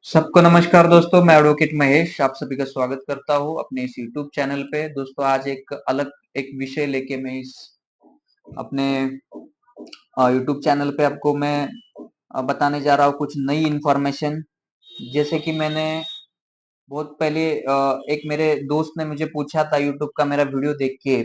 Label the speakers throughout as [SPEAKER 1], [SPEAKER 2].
[SPEAKER 1] सबको नमस्कार दोस्तों, मैं एडवोकेट महेश आप सभी का स्वागत करता हूँ अपने इस यूट्यूब चैनल पे। दोस्तों आज एक विषय लेके मैं इस अपने यूट्यूब चैनल पे आपको मैं बताने जा रहा हूँ कुछ नई इन्फॉर्मेशन। जैसे कि मैंने बहुत पहले एक मेरे दोस्त ने मुझे पूछा था यूट्यूब का मेरा वीडियो देख के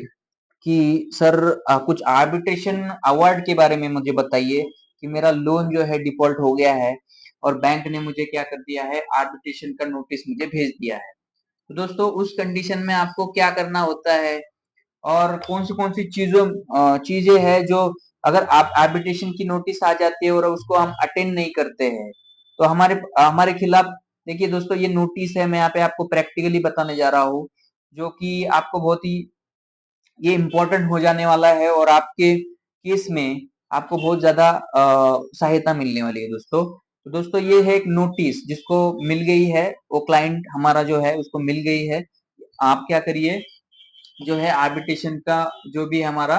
[SPEAKER 1] कि सर कुछ आर्बिट्रेशन अवार्ड के बारे में मुझे बताइए कि मेरा लोन जो है डिफॉल्ट हो गया है और बैंक ने मुझे क्या कर दिया है, आर्बिट्रेशन का नोटिस मुझे भेज दिया है। तो दोस्तों उस कंडीशन में आपको क्या करना होता है और कौन सी चीजें हैं जो अगर आप आर्बिट्रेशन की नोटिस आ जाती है और उसको हम अटेंड नहीं करते हैं तो हमारे हमारे खिलाफ। देखिए दोस्तों, ये नोटिस है, मैं यहाँ पे आपको प्रैक्टिकली बताने जा रहा हूँ जो कि आपको बहुत ही ये इम्पोर्टेंट हो जाने वाला है और आपके केस में आपको बहुत ज्यादा सहायता मिलने वाली है दोस्तों। तो दोस्तों ये है एक नोटिस जिसको मिल गई है, वो क्लाइंट हमारा जो है उसको मिल गई है। आप क्या करिए, जो है आर्बिट्रेशन का जो भी हमारा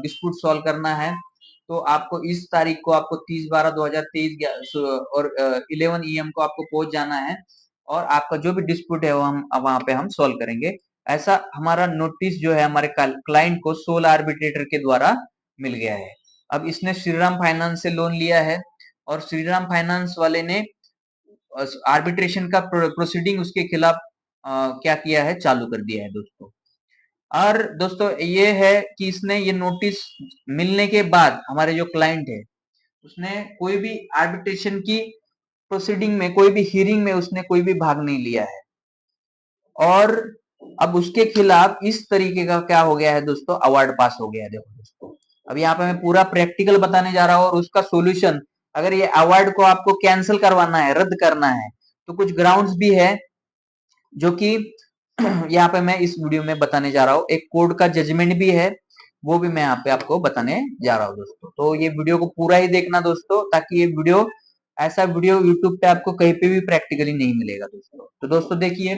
[SPEAKER 1] डिस्प्यूट सॉल्व करना है तो आपको इस तारीख को आपको 30/12/2023 और 11 EM को आपको पहुंच जाना है और आपका जो भी डिस्प्यूट है वो हम वहां पे हम सॉल्व करेंगे। ऐसा हमारा नोटिस जो है हमारे क्लाइंट को सोल आर्बिट्रेटर के द्वारा मिल गया है। अब इसने श्रीराम फाइनेंस से लोन लिया है और श्रीराम फाइनेंस वाले ने आर्बिट्रेशन का प्रोसीडिंग उसके खिलाफ क्या किया है, चालू कर दिया है दोस्तों। और दोस्तों ये है कि इसने ये नोटिस मिलने के बाद हमारे जो क्लाइंट है उसने कोई भी आर्बिट्रेशन की प्रोसीडिंग में, कोई भी हियरिंग में उसने कोई भी भाग नहीं लिया है। और अब उसके खिलाफ इस तरीके का क्या हो गया है दोस्तों, अवार्ड पास हो गया है। देखो दोस्तों, अब यहाँ पे मैं पूरा प्रैक्टिकल बताने जा रहा हूँ और उसका सोल्यूशन। अगर ये अवार्ड को आपको कैंसिल करवाना है, रद्द करना है, तो कुछ ग्राउंड्स भी है जो कि यहाँ पे मैं इस वीडियो में बताने जा रहा हूँ। एक कोर्ट का जजमेंट भी है, वो भी मैं यहाँ पे आपको बताने जा रहा हूँ दोस्तों। तो ये वीडियो को पूरा ही देखना दोस्तों, ताकि ये वीडियो ऐसा वीडियो यूट्यूब पे आपको कहीं पे भी प्रैक्टिकली नहीं मिलेगा दोस्तों। तो दोस्तों देखिए,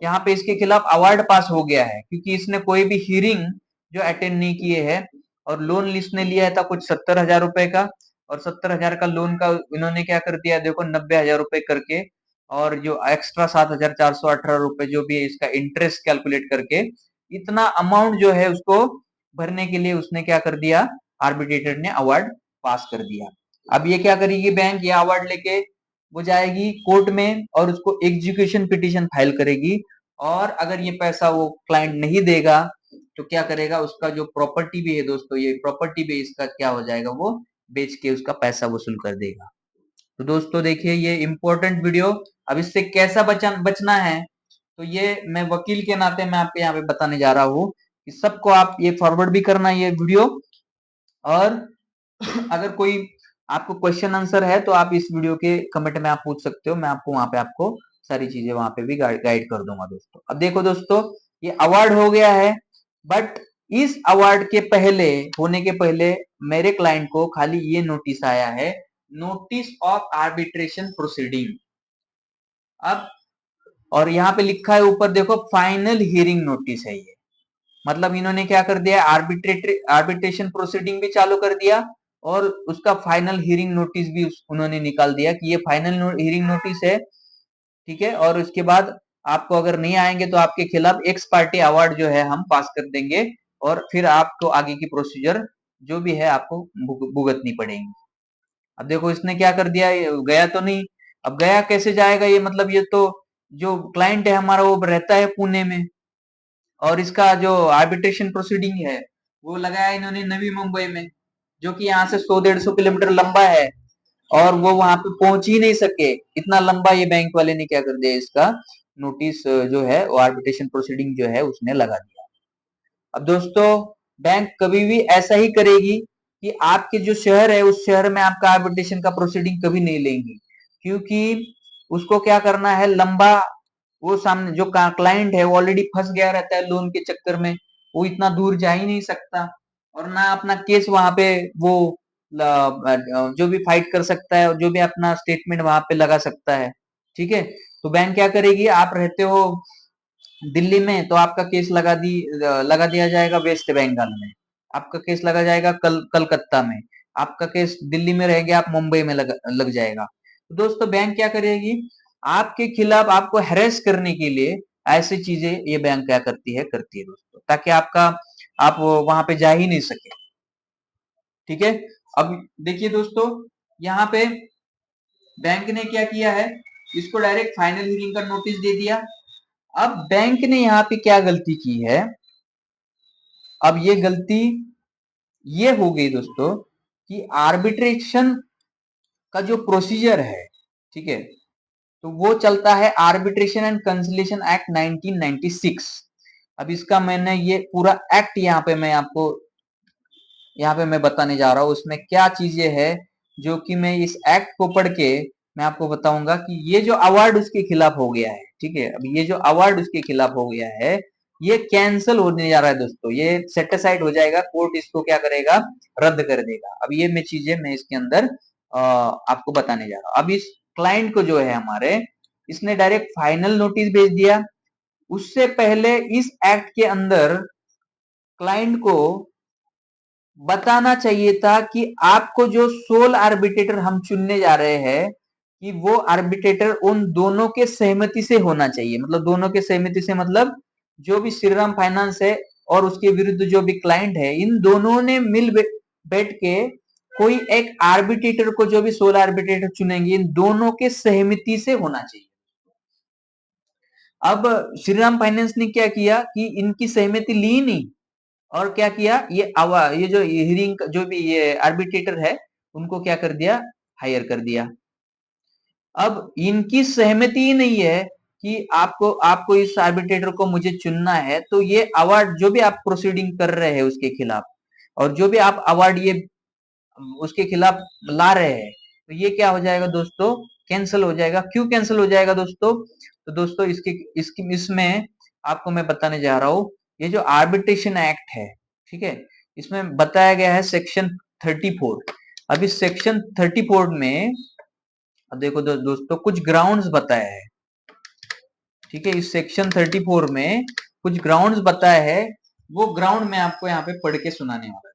[SPEAKER 1] यहाँ पे इसके खिलाफ अवार्ड पास हो गया है क्योंकि इसने कोई भी हियरिंग जो अटेंड नहीं किए है और लोन इसने लिया था कुछ 70,000 रुपए का। और 70,000 का लोन का इन्होंने क्या कर दिया, देखो 90,000 रुपए करके और जो एक्स्ट्रा 7,418 रुपए जो भी है इसका इंटरेस्ट कैलकुलेट करके इतना अमाउंट जो है उसको भरने के लिए उसने क्या कर दिया, आर्बिट्रेटर ने अवार्ड पास कर दिया। अब ये क्या करेगी बैंक, ये अवार्ड लेके वो जाएगी कोर्ट में और उसको एग्जीक्यूशन पिटीशन फाइल करेगी। और अगर ये पैसा वो क्लाइंट नहीं देगा तो क्या करेगा, उसका जो प्रॉपर्टी भी है दोस्तों, ये प्रॉपर्टी भी इसका क्या हो जाएगा, वो बेच के उसका पैसा वसूल कर देगा। तो दोस्तों देखिए ये इम्पोर्टेंट वीडियो। अब इससे कैसा बचना है, तो ये मैं वकील के नाते मैं आपको यहाँ पे बताने जा रहा हूँ कि सबको आप ये फॉरवर्ड भी करना ये वीडियो। और अगर कोई आपको क्वेश्चन आंसर है तो आप इस वीडियो के कमेंट में आप पूछ सकते हो, मैं आपको वहां पे आपको सारी चीजें वहां पे भी गाइड कर दूंगा दोस्तों। अब देखो दोस्तों, ये अवार्ड हो गया है, बट इस अवार्ड के पहले होने के पहले मेरे क्लाइंट को खाली ये नोटिस आया है, नोटिस ऑफ आर्बिट्रेशन प्रोसीडिंग। अब और यहाँ पे लिखा है ऊपर देखो, फाइनल हियरिंग नोटिस है ये। मतलब इन्होंने क्या कर दिया, आर्बिट्रेशन प्रोसीडिंग भी चालू कर दिया और उसका फाइनल हियरिंग नोटिस भी उन्होंने निकाल दिया कि ये फाइनल हियरिंग नोटिस है, ठीक है। और उसके बाद आपको अगर नहीं आएंगे तो आपके खिलाफ एक्स पार्टी अवार्ड जो है हम पास कर देंगे और फिर आपको आगे की प्रोसीजर जो भी है आपको भुगतनी पड़ेगी। अब देखो इसने क्या कर दिया, गया तो नहीं। अब गया कैसे जाएगा ये, मतलब ये तो जो क्लाइंट है हमारा वो रहता है पुणे में और इसका जो आर्बिट्रेशन प्रोसीडिंग है वो लगाया इन्होंने नवी मुंबई में, जो कि यहाँ से 100-150 किलोमीटर लंबा है और वो वहां पे पहुंच ही नहीं सके। इतना लंबा ये बैंक वाले ने क्या कर दिया, इसका नोटिस जो है वो आर्बिट्रेशन प्रोसीडिंग जो है उसने लगा दिया। अब दोस्तों बैंक कभी भी ऐसा ही करेगी कि आपके जो शहर है उस शहर में आपका आर्बिट्रेशन का प्रोसीडिंग कभी नहीं लेंगी, क्योंकि उसको क्या करना है लंबा, वो सामने जो क्लाइंट है वो ऑलरेडी फंस गया रहता है लोन के चक्कर में, वो इतना दूर जा ही नहीं सकता और ना अपना केस वहां पे वो जो भी फाइट कर सकता है और जो भी अपना स्टेटमेंट वहां पे लगा सकता है, ठीक है। तो बैंक क्या करेगी, आप रहते हो दिल्ली में तो आपका केस लगा दिया जाएगा वेस्ट बंगाल में, आपका केस लगा जाएगा कलकत्ता में, आपका केस दिल्ली में रह गया आप मुंबई में लग जाएगा। तो दोस्तों बैंक क्या करेगी, आपके खिलाफ आपको हैरेस करने के लिए ऐसी चीजें ये बैंक क्या करती है दोस्तों, ताकि आप वहां पे जा ही नहीं सके। ठीक है, अब देखिए दोस्तों, यहाँ पे बैंक ने क्या किया है, इसको डायरेक्ट फाइनल हियरिंग का नोटिस दे दिया। अब बैंक ने यहाँ पे क्या गलती की है, अब ये गलती ये हो गई दोस्तों कि आर्बिट्रेशन का जो प्रोसीजर है, ठीक है, तो वो चलता है आर्बिट्रेशन एंड कंसिलिएशन एक्ट 1996। अब इसका मैंने ये पूरा एक्ट यहाँ पे मैं आपको बताने जा रहा हूँ, उसमें क्या चीजें हैं जो कि मैं इस एक्ट को पढ़ के मैं आपको बताऊंगा कि ये जो अवार्ड उसके खिलाफ हो गया है, ठीक है, अब ये जो अवार्ड उसके खिलाफ हो गया है ये कैंसिल होने जा रहा है दोस्तों, ये सेटिसाइड हो जाएगा, कोर्ट इसको क्या करेगा, रद्द कर देगा। अब ये मैं चीजें मैं इसके अंदर आपको बताने जा रहा हूँ। अब इस क्लाइंट को जो है हमारे, इसने डायरेक्ट फाइनल नोटिस भेज दिया। उससे पहले इस एक्ट के अंदर क्लाइंट को बताना चाहिए था कि आपको जो सोल आर्बिट्रेटर हम चुनने जा रहे हैं कि वो आर्बिट्रेटर उन दोनों के सहमति से होना चाहिए। मतलब दोनों के सहमति से मतलब जो भी श्रीराम फाइनेंस है और उसके विरुद्ध जो भी क्लाइंट है, इन दोनों ने मिल बैठ के कोई एक आर्बिट्रेटर को, जो भी सोल आर्बिट्रेटर चुनेंगे, इन दोनों के सहमति से होना चाहिए। अब श्रीराम फाइनेंस ने क्या किया कि इनकी सहमति ली नहीं, और क्या किया, ये जो हियरिंग जो भी ये आर्बिट्रेटर है उनको क्या कर दिया, हायर कर दिया। अब इनकी सहमति ही नहीं है कि आपको आपको इस आर्बिट्रेटर को मुझे चुनना है, तो ये अवार्ड जो भी आप प्रोसीडिंग कर रहे हैं उसके खिलाफ, और जो भी आप अवार्ड ये उसके खिलाफ ला रहे हैं, तो ये क्या हो जाएगा दोस्तों, कैंसिल हो जाएगा। क्यों कैंसिल हो जाएगा दोस्तों, तो दोस्तों इसमें आपको मैं बताने जा रहा हूं, ये जो आर्बिट्रेशन एक्ट है, ठीक है, इसमें बताया गया है सेक्शन 34। अब इस सेक्शन 34 में अब देखो दोस्तों कुछ ग्राउंड्स बताया है, ठीक है, इस सेक्शन 34 में कुछ ग्राउंड्स बताया है, वो ग्राउंड मैं आपको यहाँ पे पढ़ के सुनाने वाला हूँ।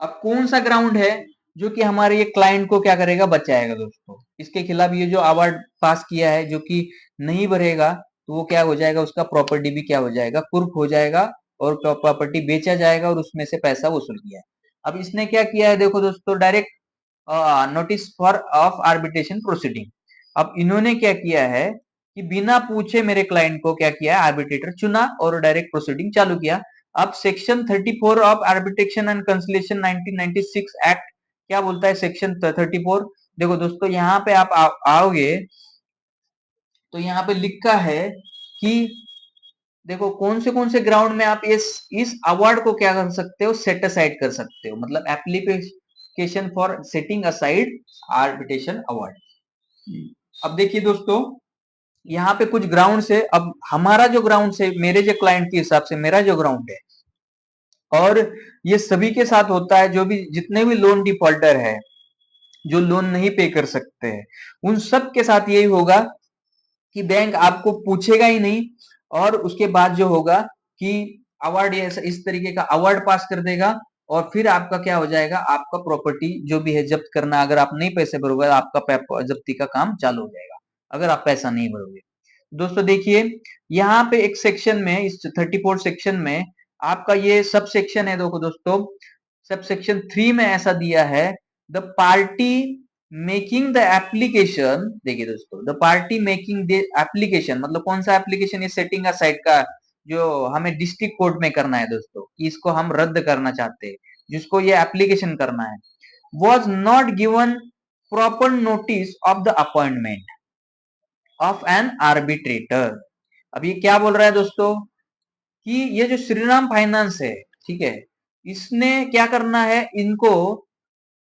[SPEAKER 1] अब कौन सा ग्राउंड है जो कि हमारे ये क्लाइंट को क्या करेगा, बचाएगा दोस्तों, इसके खिलाफ ये जो अवार्ड पास किया है, जो कि नहीं भरेगा तो वो क्या हो जाएगा, उसका प्रॉपर्टी भी क्या हो जाएगा, कुर्क हो जाएगा, और प्रॉपर्टी बेचा जाएगा और उसमें से पैसा वसूल किया है। अब इसने क्या किया है, देखो दोस्तों, direct notice for of arbitration proceeding. अब इन्होंने क्या किया है कि बिना पूछे मेरे क्लाइंट को क्या किया, आर्बिट्रेटर चुना और डायरेक्ट प्रोसीडिंग चालू किया। अब section 34 of arbitration and conciliation 1996 act क्या बोलता है, सेक्शन 34, देखो दोस्तों यहाँ पे आप आओगे तो यहाँ पे लिखा है कि देखो कौन से ग्राउंड में आप इस अवार्ड को क्या कर सकते हो, सेट असाइड कर सकते हो, मतलब application for setting aside arbitration award. अब देखिए दोस्तों, यहाँ पे कुछ ग्राउंड है। अब हमारा जो ग्राउंड है, मेरे जो क्लाइंट के हिसाब से मेरा जो ग्राउंड है, और ये सभी के साथ होता है, जो भी जितने भी लोन डिफॉल्टर है, जो लोन नहीं पे कर सकते हैं, उन सब के साथ यही होगा कि बैंक आपको पूछेगा ही नहीं, और उसके बाद जो होगा कि अवार्ड इस तरीके का अवार्ड पास कर देगा, और फिर आपका क्या हो जाएगा, आपका प्रॉपर्टी जो भी है जब्त करना, अगर आप नहीं पैसे भरोगे आपका जब्ती का काम चालू हो जाएगा, अगर आप पैसा नहीं भरोगे। दोस्तों देखिए, यहाँ पे एक सेक्शन में, इस 34 सेक्शन में आपका ये सब सेक्शन है, देखो दोस्तों, सब सेक्शन 3 में ऐसा दिया है, the party making the application. देखिए दोस्तों, the party making the application मतलब कौन सा एप्लीकेशन, ये सेटिंग साइड का जो हमें डिस्ट्रिक्ट कोर्ट में करना है दोस्तों, कि इसको हम रद्द करना चाहते हैं, जिसको ये एप्लीकेशन करना है, was not given proper notice of the appointment of N arbitrator. अब ये क्या बोल रहा है दोस्तों कि ये जो श्रीराम फाइनेंस है, ठीक है, इसने क्या करना है, इनको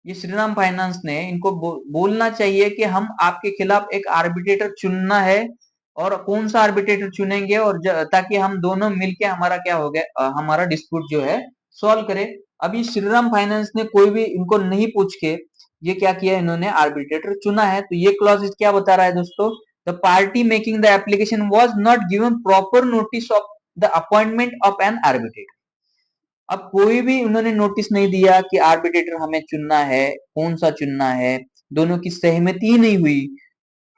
[SPEAKER 1] ये श्रीराम फाइनेंस ने इनको बोलना चाहिए कि हम आपके खिलाफ एक आर्बिट्रेटर चुनना है, और कौन सा आर्बिट्रेटर चुनेंगे, और ताकि हम दोनों मिलके हमारा क्या हो गया, हमारा डिस्प्यूट जो है सॉल्व करें। अभी श्रीराम फाइनेंस ने कोई भी इनको नहीं पूछ के ये क्या किया, इन्होंने आर्बिट्रेटर चुना है। तो ये क्लॉज क्या बता रहा है दोस्तों, the party making the application was not given proper notice of the appointment of N arbitrator. अब कोई भी उन्होंने नोटिस नहीं दिया कि आर्बिट्रेटर हमें चुनना है, कौन सा चुनना है, दोनों की सहमति ही नहीं हुई,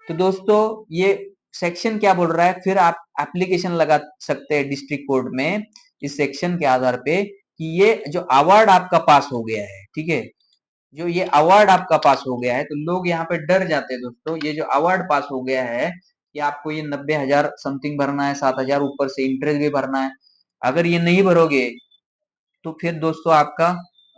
[SPEAKER 1] तो दोस्तों ये सेक्शन क्या बोल रहा है, फिर आप एप्लीकेशन लगा सकते हैं डिस्ट्रिक्ट कोर्ट में इस सेक्शन के आधार पे कि ये जो अवार्ड आपका पास हो गया है, ठीक है, जो ये अवार्ड आपका पास हो गया है, तो लोग यहाँ पे डर जाते हैं दोस्तों। ये जो अवार्ड पास हो गया है कि आपको ये 90,000 समथिंग भरना है, 7,000 ऊपर से इंटरेस्ट भी भरना है। अगर ये नहीं भरोगे तो फिर दोस्तों आपका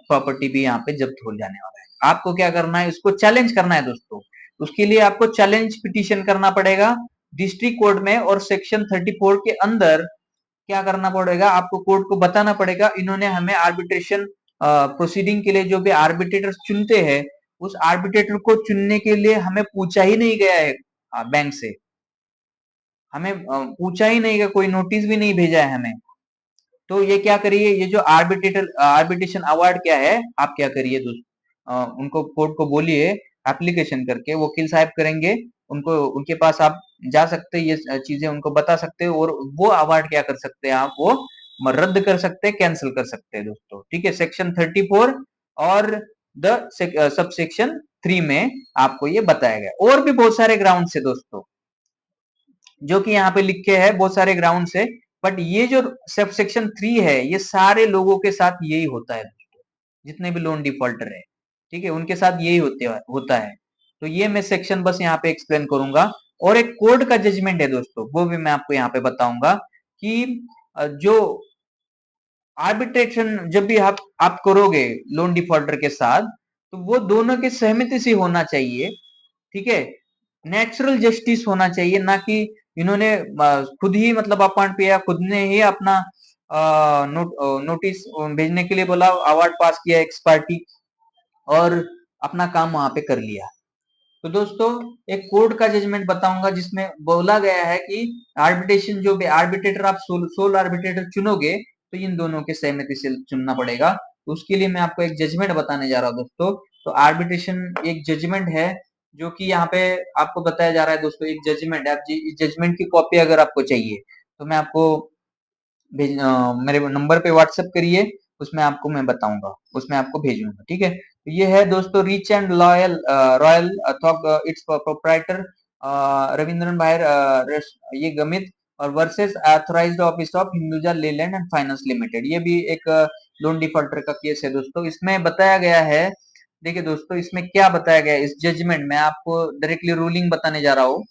[SPEAKER 1] प्रॉपर्टी भी यहाँ पे जब्त हो जाने वाला है। आपको क्या करना है, उसको चैलेंज करना है दोस्तों। उसके लिए आपको चैलेंज पिटीशन करना पड़ेगा डिस्ट्रिक्ट कोर्ट में, और सेक्शन 34 के अंदर क्या करना पड़ेगा, आपको कोर्ट को बताना पड़ेगा इन्होंने हमें आर्बिट्रेशन प्रोसीडिंग के लिए जो भी आर्बिट्रेटर चुनते हैं, उस आर्बिट्रेटर को चुनने के लिए हमें पूछा ही नहीं गया है बैंक से, हमें पूछा ही नहीं गया, कोई नोटिस भी नहीं भेजा है हमें। तो ये क्या करिए, ये जो आर्बिट्रेशन अवार्ड क्या है, आप क्या करिए दोस्त, उनको कोर्ट को बोलिए एप्लीकेशन करके, वकील साहब करेंगे, उनको उनके पास आप जा सकते हैं, ये चीजें उनको बता सकते हैं, और वो अवार्ड क्या कर सकते हैं आप, वो रद्द कर सकते हैं, कैंसिल कर सकते हैं दोस्तों, ठीक है। सेक्शन 34 और द सब सेक्शन 3 में आपको ये बताया गया। और भी बहुत सारे ग्राउंड है दोस्तों जो कि यहाँ पे लिखे हैं, बहुत सारे ग्राउंड है, बट ये जो सब सेक्शन 3 है ये सारे लोगों के साथ यही होता है दोस्तों, जितने भी लोन डिफॉल्टर है, ठीक है, उनके साथ यही होता है। तो ये मैं सेक्शन बस यहाँ पे एक्सप्लेन करूंगा। और एक कोर्ट का जजमेंट है दोस्तों, वो भी मैं आपको यहाँ पे बताऊंगा कि जो आर्बिट्रेशन जब भी आप करोगे लोन डिफॉल्टर के साथ, तो वो दोनों की सहमति से होना चाहिए, ठीक है। नेचुरल जस्टिस होना चाहिए, ना कि इन्होंने खुद ही मतलब अपॉइंट किया, खुद ने ही अपना नोटिस भेजने के लिए बोला, अवार्ड पास किया एक्स पार्टी, और अपना काम वहां पे कर लिया। तो दोस्तों एक कोर्ट का जजमेंट बताऊंगा जिसमें बोला गया है कि आर्बिट्रेशन जो भी आर्बिट्रेटर आप सोल आर्बिट्रेटर चुनोगे, तो इन दोनों के सहमति से चुनना पड़ेगा। तो उसके लिए मैं आपको एक जजमेंट बताने जा रहा हूँ दोस्तों। तो आर्बिट्रेशन एक जजमेंट है जो कि यहाँ पे आपको बताया जा रहा है दोस्तों, एक जजमेंट है। आप इस जजमेंट की कॉपी अगर आपको चाहिए तो मैं आपको मेरे नंबर पे व्हाट्सएप करिए, उसमें आपको मैं बताऊंगा, उसमें आपको भेजूंगा, ठीक है। तो ये है दोस्तों रिच एंड लॉयल रॉयल थॉक इट्स प्रोप्राइटर रविंद्रन भाई ये गमित, और versus authorized office of Hinduja Leyland and finance limited, ये भी एक लोन डिफॉल्टर का केस है दोस्तों। इसमें बताया गया है, देखिए दोस्तों इसमें क्या बताया गया है इस जजमेंट में, आपको डायरेक्टली रूलिंग बताने जा रहा हूँ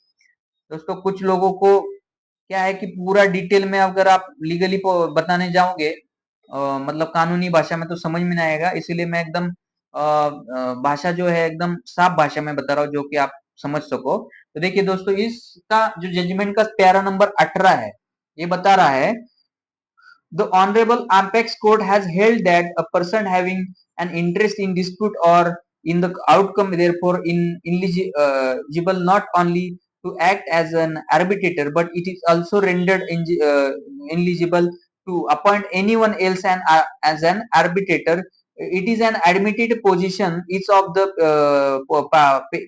[SPEAKER 1] दोस्तों। कुछ लोगों को क्या है कि पूरा डिटेल में अगर आप लीगली बताने जाओगे, मतलब कानूनी भाषा में, तो समझ में नहीं आएगा, इसीलिए मैं एकदम भाषा जो है एकदम साफ भाषा में बता रहा हूँ जो कि आप समझ सको। तो देखिए दोस्तों इसका जो जजमेंट का पैरा नंबर 18 है, ये बता रहा है the Honorable Apex Court has held that a person having an interest in dispute or in the outcome, therefore, eligible not only to act as an arbitrator, but it is also rendered ineligible to appoint anyone else as an arbitrator. It is an admitted position, each of the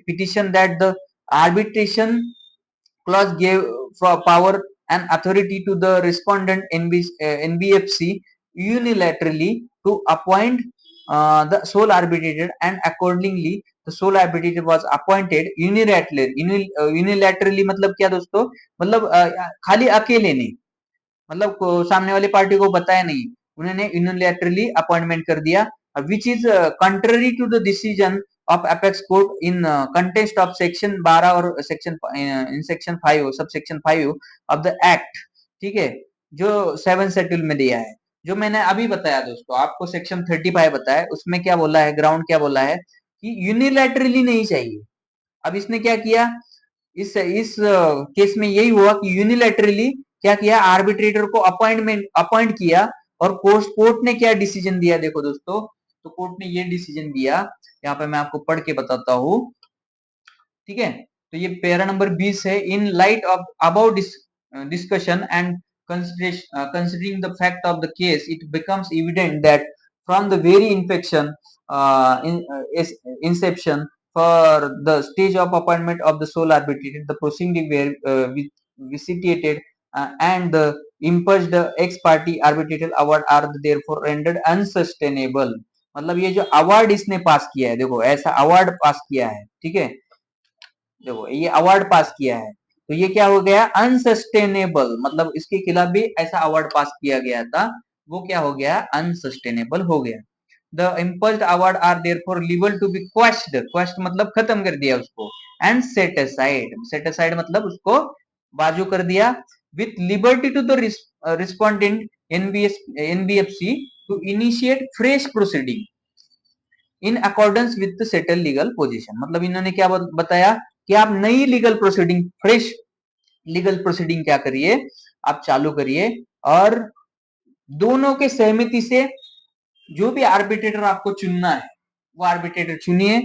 [SPEAKER 1] petition that the arbitration clause gave power and authority to the respondent NBFC unilaterally to appoint the sole arbitrator, and accordingly the sole arbitrator was appointed unilaterally. Unilaterally मतलब क्या दोस्तों, मतलब खाली अकेले नहीं, मतलब सामने वाली पार्टी को बताया नहीं, उन्होंने यूनिलैटरली अपॉइंटमेंट कर दिया, which is contrary to the decision of apex court in context of section 12 और section in section 5 sub section 5 of the act, ठीक है, जो 7 शेड्यूल में दिया है। जो मैंने अभी बताया दोस्तों, आपको सेक्शन 35 बताया, उसमें क्या बोला है, ग्राउंड क्या बोला है कि यूनिलैटरली नहीं चाहिए। अब इसने क्या किया, इस केस में यही हुआ कि यूनिलैटरली क्या किया, आर्बिट्रेटर को अपॉइंट किया, और कोर्ट ने क्या डिसीजन दिया, देखो दोस्तों, तो कोर्ट ने ये डिसीजन दिया, यहाँ पे मैं आपको पढ़ के बताता हूँ, ठीक है। तो ये पैरा नंबर 20 है, in light of about discussion and considering the fact of the case, it becomes evident that from the very inception for the stage of appointment of the sole arbitrator, the proceeding were vitiated, and the imposed ex party arbitral award are therefore rendered unsustainable। मतलब ये जो award इसने पास किया है, देखो ऐसा award पास किया है, ठीक है, देखो ये अवार्ड पास किया है, तो ये क्या हो गया, अनसस्टेनेबल, मतलब इसके खिलाफ भी ऐसा अवार्ड पास किया गया था, वो क्या हो गया, अनसस्टेनेबल हो गया। The impugned award are therefore liable to be quashed, quashed मतलब खत्म कर दिया उसको, and set aside, set aside मतलब उसको बाजू कर दिया, with liberty to the respondent NBFC to initiate fresh proceeding in accordance with settle legal position. मतलब इन्होंने क्या बताया कि आप नई legal proceeding, fresh legal proceeding क्या करिए, आप चालू करिए, और दोनों के सहमति से जो भी आर्बिट्रेटर आपको चुनना है वो आर्बिट्रेटर चुनिए,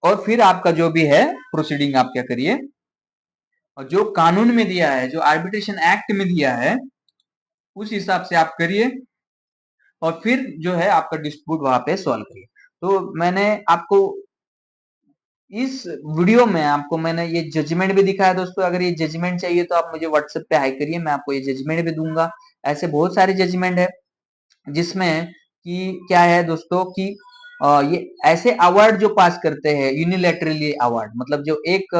[SPEAKER 1] और फिर आपका जो भी है प्रोसीडिंग आप क्या करिए, और जो कानून में दिया है, जो आर्बिट्रेशन एक्ट में दिया है, उस हिसाब से आप करिए, और फिर जो है आपका डिस्प्यूट वहां पे सॉल्व करिए। तो मैंने आपको इस वीडियो में आपको मैंने ये जजमेंट भी दिखाया दोस्तों। अगर ये जजमेंट चाहिए तो आप मुझे व्हाट्सएप पे हाई करिए, मैं आपको ये जजमेंट भी दूंगा। ऐसे बहुत सारे जजमेंट है जिसमें कि क्या है दोस्तों कि ये ऐसे अवार्ड जो पास करते हैं यूनिलैटरली अवार्ड, मतलब जो एक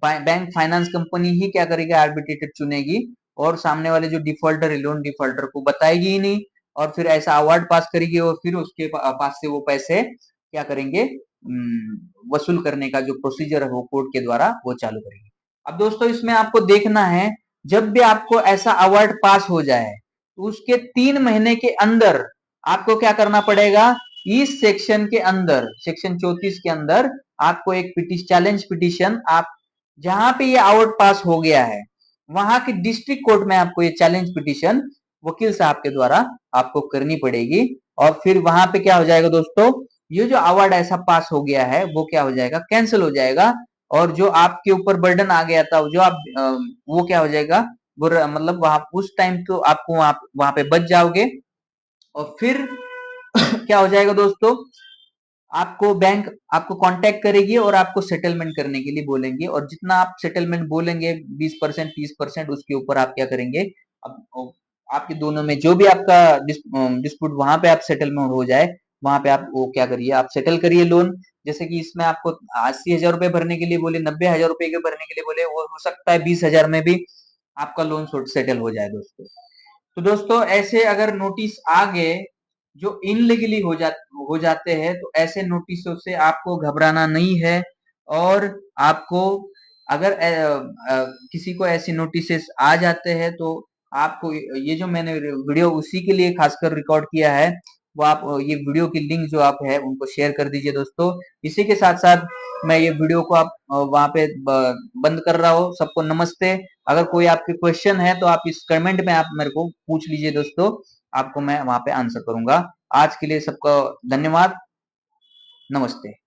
[SPEAKER 1] बैंक फाइनेंस कंपनी ही क्या करेगी, आर्बिट्रेटर चुनेगी, और सामने वाले जो डिफॉल्टर है, लोन डिफॉल्टर को बताएगी ही नहीं, और फिर ऐसा अवार्ड पास करेगी, और फिर उसके पास से वो पैसे क्या करेंगे, वसूल करने का जो प्रोसीजर है वो कोर्ट के द्वारा वो चालू करेंगे। अब दोस्तों इसमें आपको देखना है, जब भी आपको ऐसा अवार्ड पास हो जाए तो उसके 3 महीने के अंदर आपको क्या करना पड़ेगा, इस सेक्शन के अंदर, सेक्शन 34 के अंदर आपको एक चैलेंज पिटीशन, आप जहां पे ये अवार्ड पास हो गया है वहां की डिस्ट्रिक्ट कोर्ट में आपको ये चैलेंज पिटीशन वकील साहब के द्वारा आपको करनी पड़ेगी, और फिर वहां पे क्या हो जाएगा दोस्तों, ये जो अवार्ड ऐसा पास हो गया है वो क्या हो जाएगा, कैंसिल हो जाएगा, और जो आपके ऊपर बर्डन आ गया था, जो आप वो क्या हो जाएगा, मतलब वहां उस टाइम तो आपको वहां पे बच जाओगे, और फिर क्या हो जाएगा दोस्तों, आपको बैंक आपको कांटेक्ट करेगी और आपको सेटलमेंट करने के लिए बोलेंगे, और जितना आप सेटलमेंट बोलेंगे 20% 30% उसके ऊपर आप क्या करेंगे, अब आपके दोनों में जो भी आपका डिस्प्यूट वहां पे आप सेटलमेंट हो जाए, वहां पे आप वो क्या करिए, आप सेटल करिए लोन। जैसे कि इसमें आपको 80,000 रुपए भरने के लिए बोले, 90,000 रुपए के भरने के लिए बोले, वो हो सकता है 20,000 में भी आपका लोन सेटल हो जाए दोस्तों। तो दोस्तों ऐसे अगर नोटिस आ गए जो इनलीगली हो जाते हैं, तो ऐसे नोटिसों से आपको घबराना नहीं है, और आपको अगर किसी को ऐसे नोटिसेस आ जाते हैं तो आपको ये जो मैंने वीडियो उसी के लिए खासकर रिकॉर्ड किया है, वो आप ये वीडियो की लिंक जो आप है उनको शेयर कर दीजिए दोस्तों। इसी के साथ साथ मैं ये वीडियो को आप वहां पे बंद कर रहा हूँ। सबको नमस्ते। अगर कोई आपके क्वेश्चन है तो आप इस कमेंट में आप मेरे को पूछ लीजिए दोस्तों, आपको मैं वहां पे आंसर करूंगा। आज के लिए सबको धन्यवाद, नमस्ते।